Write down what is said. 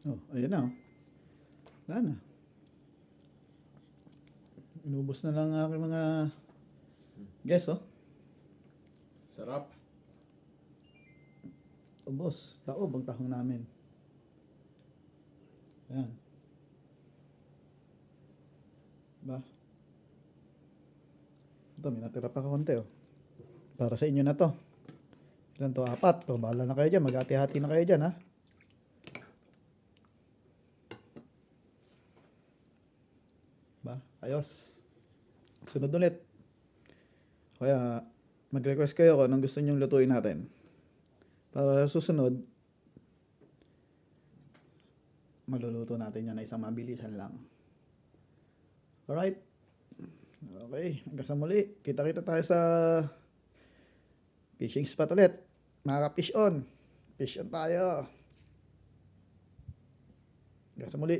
Oh, ayun na. Oh. Wala na. Inubos na lang ang aking mga guess, oh. Sarap. Ubos. Taob ang tahong namin. Ayan. Ba? Ito, may natira pa konti, oh. Para sa inyo na to. Ilan to? 4. To, bahala na kayo dyan. Mag-hati-hati na kayo dyan, ha? Ba? Ayos. Sunod ulit. Kaya, mag-request kayo kung anong gusto nyong lutuin natin. Para susunod, maluluto natin yan na isang mabilisan lang. Alright? Okay, hanggang sa muli. Kita-kita tayo sa fishing spot ulit. Mga ka-fish on. Fish on tayo. Hanggang sa muli.